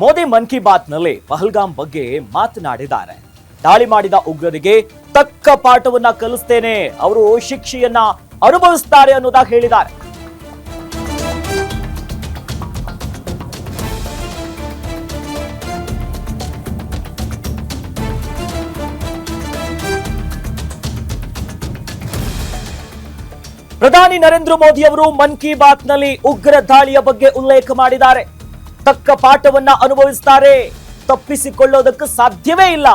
ಮೋದಿ ಮನ್ ಕಿ ಬಾತ್ ನಲ್ಲಿ ಪಹಲ್ಗಾಮ್ ಬಗ್ಗೆ ಮಾತನಾಡಿದ್ದಾರೆ. ದಾಳಿ ಮಾಡಿದ ಉಗ್ರರಿಗೆ ತಕ್ಕ ಪಾಠವನ್ನ ಕಲಿಸ್ತೇನೆ, ಅವರು ಶಿಕ್ಷೆಯನ್ನ ಅನುಭವಿಸುತ್ತಾರೆ ಅನ್ನೋದಾಗಿ ಹೇಳಿದ್ದಾರೆ. ಪ್ರಧಾನಿ ನರೇಂದ್ರ ಮೋದಿ ಅವರು ಮನ್ ಕಿ ಬಾತ್ ನಲ್ಲಿ ಉಗ್ರ ದಾಳಿಯ ಬಗ್ಗೆ ಉಲ್ಲೇಖ ಮಾಡಿದ್ದಾರೆ. ತಕ್ಕ ಪಾಠವನ್ನ ಅನುಭವಿಸುತ್ತಾರೆ, ತಪ್ಪಿಸಿಕೊಳ್ಳೋದಕ್ಕೆ ಸಾಧ್ಯವೇ ಇಲ್ಲ.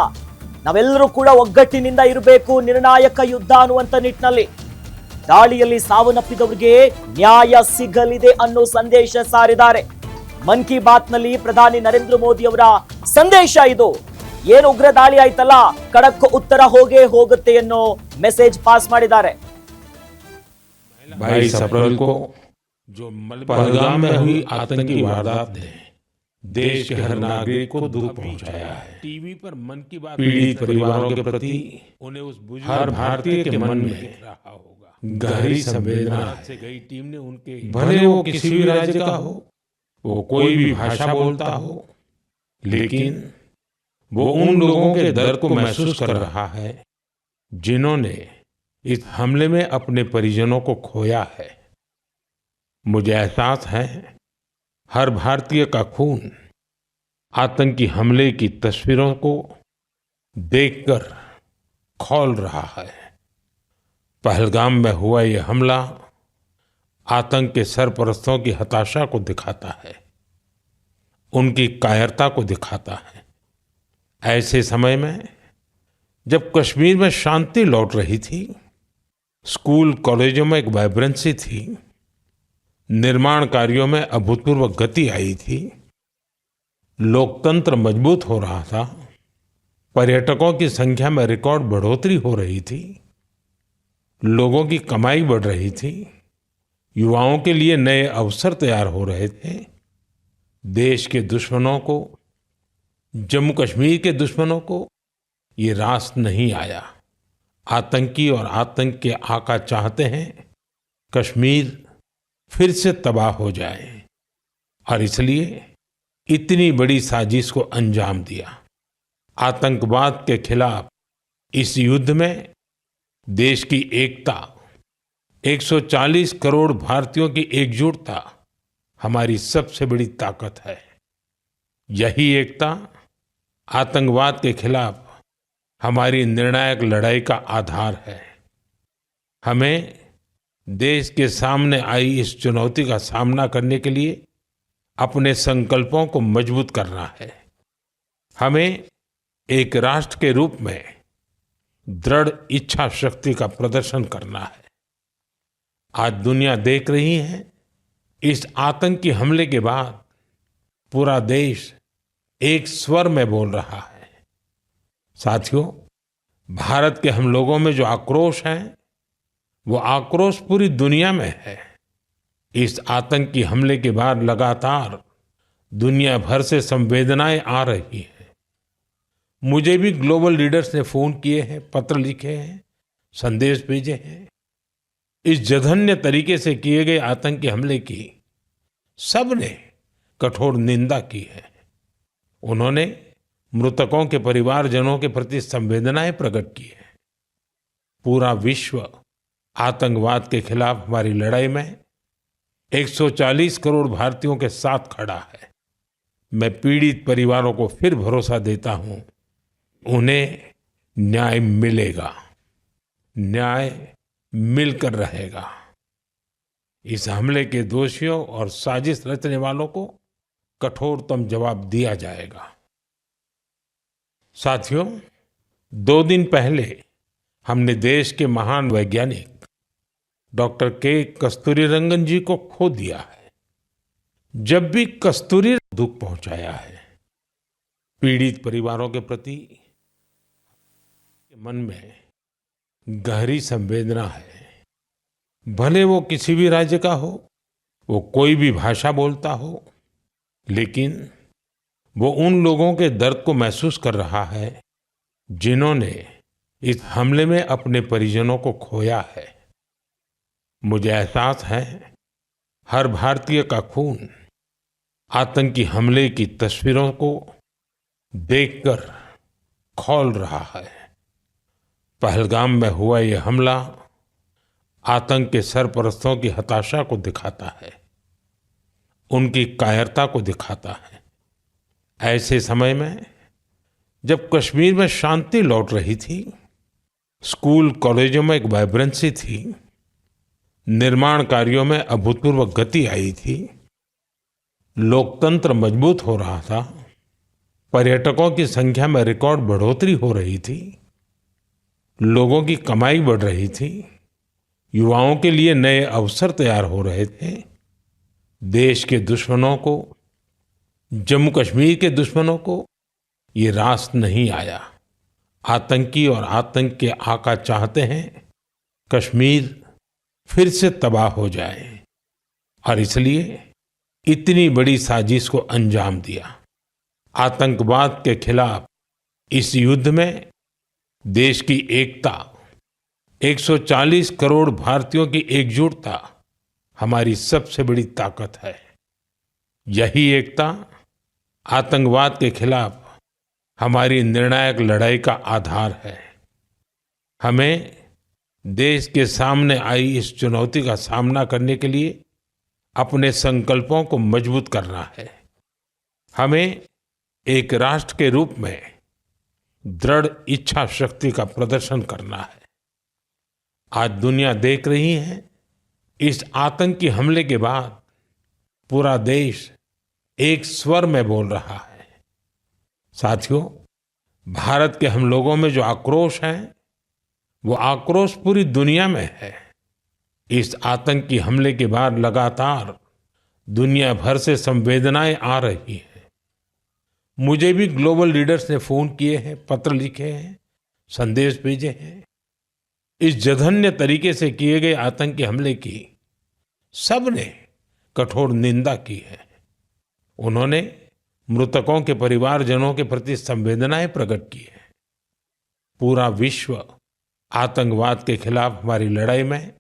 ನಾವೆಲ್ಲರೂ ಕೂಡ ಒಗ್ಗಟ್ಟಿನಿಂದ ಇರಬೇಕು, ನಿರ್ಣಾಯಕ ಯುದ್ಧ ಅನ್ನುವಂತ ನಿಟ್ಟಿನಲ್ಲಿ. ದಾಳಿಯಲ್ಲಿ ಸಾವನ್ನಪ್ಪಿದವರಿಗೆ ನ್ಯಾಯ ಸಿಗಲಿದೆ ಅನ್ನೋ ಸಂದೇಶ ಸಾರಿದ್ದಾರೆ. ಮನ್ ಕಿ ಬಾತ್ ನಲ್ಲಿ ಪ್ರಧಾನಿ ನರೇಂದ್ರ ಮೋದಿ ಅವರ ಸಂದೇಶ ಇದು. ಏನು ಉಗ್ರ ದಾಳಿ ಆಯ್ತಲ್ಲ, ಖಡಕ್ ಉತ್ತರ ಹೋಗೇ ಹೋಗುತ್ತೆ ಅನ್ನೋ ಮೆಸೇಜ್ ಪಾಸ್ ಮಾಡಿದ್ದಾರೆ. 22 अप्रैल को जो पहलगाम में हुई आतंकी वारदात ने देश के हर नागरिक को दुख पहुंचाया है। टीवी पर मन की बात पीड़ित परिवारों के प्रति उन्हें उस हर भारतीय के मन में रहा होगा गहरी संवेदना से गई टीम ने उनके भले वो किसी भी राज्य का हो, वो कोई भी भाषा बोलता हो, लेकिन वो उन लोगों के दर्द को महसूस कर रहा है जिन्होंने इस हमले में अपने परिजनों को खोया है। मुझे एहसास है हर भारतीय का खून आतंकी हमले की तस्वीरों को देखकर खौल रहा है। पहलगाम में हुआ ये हमला आतंक के सरपरस्तों की हताशा को दिखाता है, उनकी कायरता को दिखाता है। ऐसे समय में जब कश्मीर में शांति लौट रही थी, स्कूल कॉलेजों में एक वाइब्रेंसी थी, निर्माण कार्यों में अभूतपूर्व गति आई थी, लोकतंत्र मजबूत हो रहा था, पर्यटकों की संख्या में रिकॉर्ड बढ़ोतरी हो रही थी, लोगों की कमाई बढ़ रही थी, युवाओं के लिए नए अवसर तैयार हो रहे थे। देश के दुश्मनों को, जम्मू कश्मीर के दुश्मनों को ये रास नहीं आया। आतंकी और आतंक के आका चाहते हैं कश्मीर फिर से तबाह हो जाए, और इसलिए इतनी बड़ी साजिश को अंजाम दिया। आतंकवाद के खिलाफ इस युद्ध में देश की एकता, 140 करोड़ भारतीयों की एकजुटता हमारी सबसे बड़ी ताकत है। यही एकता आतंकवाद के खिलाफ हमारी निर्णायक लड़ाई का आधार है। हमें देश के सामने आई इस चुनौती का सामना करने के लिए अपने संकल्पों को मजबूत करना है। हमें एक राष्ट्र के रूप में दृढ़ इच्छा शक्ति का प्रदर्शन करना है। आज दुनिया देख रही है, इस आतंकी हमले के बाद पूरा देश एक स्वर में बोल रहा है। साथियों, भारत के हम लोगों में जो आक्रोश है, वो आक्रोश पूरी दुनिया में है। इस आतंकी हमले के बाद लगातार दुनिया भर से संवेदनाएं आ रही हैं। मुझे भी ग्लोबल लीडर्स ने फोन किए हैं, पत्र लिखे हैं, संदेश भेजे हैं। इस जघन्य तरीके से किए गए आतंकी हमले की सबने कठोर निंदा की है। उन्होंने मृतकों के परिवारजनों के प्रति संवेदनाएं प्रकट की है। पूरा विश्व आतंकवाद के खिलाफ हमारी लड़ाई में 140 करोड़ भारतीयों के साथ खड़ा है। मैं पीड़ित परिवारों को फिर भरोसा देता हूं, उन्हें न्याय मिलेगा, न्याय मिलकर रहेगा। इस हमले के दोषियों और साजिश रचने वालों को कठोरतम जवाब दिया जाएगा। साथियों, 2 दिन पहले हमने देश के महान वैज्ञानिक डॉक्टर के कस्तूरीरंगन जी को खो दिया है। जब भी कस्तूरी दुख पहुंचाया है, पीड़ित परिवारों के प्रति मन में गहरी संवेदना है। भले वो किसी भी राज्य का हो, वो कोई भी भाषा बोलता हो, लेकिन वो उन लोगों के दर्द को महसूस कर रहा है जिन्होंने इस हमले में अपने परिजनों को खोया है। मुझे एहसास है हर भारतीय का खून आतंकी हमले की तस्वीरों को देखकर खौल रहा है। पहलगाम में हुआ ये हमला आतंक के सरपरस्तों की हताशा को दिखाता है, उनकी कायरता को दिखाता है। ऐसे समय में जब कश्मीर में शांति लौट रही थी, स्कूल कॉलेजों में एक वाइब्रेंसी थी, निर्माण कार्यों में अभूतपूर्व गति आई थी, लोकतंत्र मजबूत हो रहा था, पर्यटकों की संख्या में रिकॉर्ड बढ़ोतरी हो रही थी, लोगों की कमाई बढ़ रही थी, युवाओं के लिए नए अवसर तैयार हो रहे थे, देश के दुश्मनों को, जम्मू कश्मीर के दुश्मनों को ये रास नहीं आया। आतंकी और आतंक के आका चाहते हैं कश्मीर फिर से तबाह हो जाए और इसलिए इतनी बड़ी साजिश को अंजाम दिया। आतंकवाद के खिलाफ इस युद्ध में देश की एकता, 140 करोड़ भारतीयों की एकजुटता हमारी सबसे बड़ी ताकत है। यही एकता आतंकवाद के खिलाफ हमारी निर्णायक लड़ाई का आधार है। हमें देश के सामने आई इस चुनौती का सामना करने के लिए अपने संकल्पों को मजबूत करना है। हमें एक राष्ट्र के रूप में दृढ़ इच्छा शक्ति का प्रदर्शन करना है। आज दुनिया देख रही है, इस आतंकी हमले के बाद पूरा देश एक स्वर में बोल रहा है। साथियों, भारत के हम लोगों में जो आक्रोश है, वो आक्रोश पूरी दुनिया में है। इस आतंकी हमले के बाद लगातार दुनिया भर से संवेदनाएं आ रही हैं। मुझे भी ग्लोबल लीडर्स ने फोन किए हैं, पत्र लिखे हैं, संदेश भेजे हैं। इस जघन्य तरीके से किए गए आतंकी हमले की सबने कठोर निंदा की है। उन्होंने मृतकों के परिवारजनों के प्रति संवेदनाएं प्रकट की है। पूरा विश्व आतंकवाद के खिलाफ हमारी लड़ाई में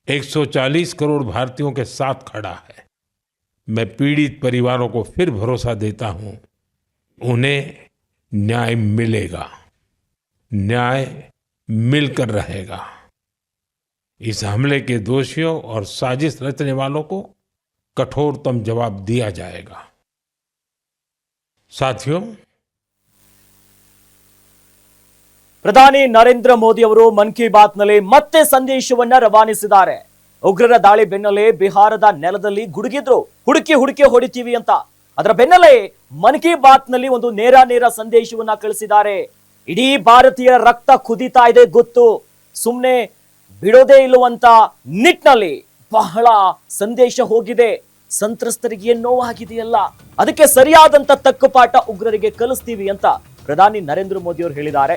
140 करोड़ भारतीयों के साथ खड़ा है। मैं पीड़ित परिवारों को फिर भरोसा देता हूं, उन्हें न्याय मिलेगा, न्याय मिलकर रहेगा। इस हमले के दोषियों और साजिश रचने वालों को कठोरतम जवाब दिया जाएगा। साथियों, ಪ್ರಧಾನಿ ನರೇಂದ್ರ ಮೋದಿ ಅವರು ಮನ್ ಕಿ ಬಾತ್ ನಲ್ಲಿ ಮತ್ತೆ ಸಂದೇಶವನ್ನ ರವಾನಿಸಿದ್ದಾರೆ. ಉಗ್ರರ ದಾಳಿ ಬೆನ್ನಲ್ಲೇ ಬಿಹಾರದ ನೆಲದಲ್ಲಿ ಗುಡುಗಿದ್ರು, ಹುಡುಕಿ ಹುಡುಕಿ ಹೊಡಿತೀವಿ ಅಂತ. ಅದರ ಬೆನ್ನಲ್ಲೇ ಮನ್ ಕಿ ಬಾತ್ ನಲ್ಲಿ ಒಂದು ನೇರ ಸಂದೇಶವನ್ನ ಕಳಿಸಿದ್ದಾರೆ. ಇಡೀ ಭಾರತೀಯ ರಕ್ತ ಕುದಿತಾ ಇದೆ ಗೊತ್ತು, ಸುಮ್ಮನೆ ಬಿಡೋದೇ ಇಲ್ಲವಂತ ನಿಟ್ಟಿನಲ್ಲಿ ಬಹಳ ಸಂದೇಶ ಹೋಗಿದೆ. ಸಂತ್ರಸ್ತರಿಗೆ ನೋವಾಗಿದೆಯಲ್ಲ, ಅದಕ್ಕೆ ಸರಿಯಾದಂತ ತಕ್ಕುಪಾಠ ಉಗ್ರರಿಗೆ ಕಲಿಸ್ತೀವಿ ಅಂತ ಪ್ರಧಾನಿ ನರೇಂದ್ರ ಮೋದಿ ಅವರು ಹೇಳಿದ್ದಾರೆ.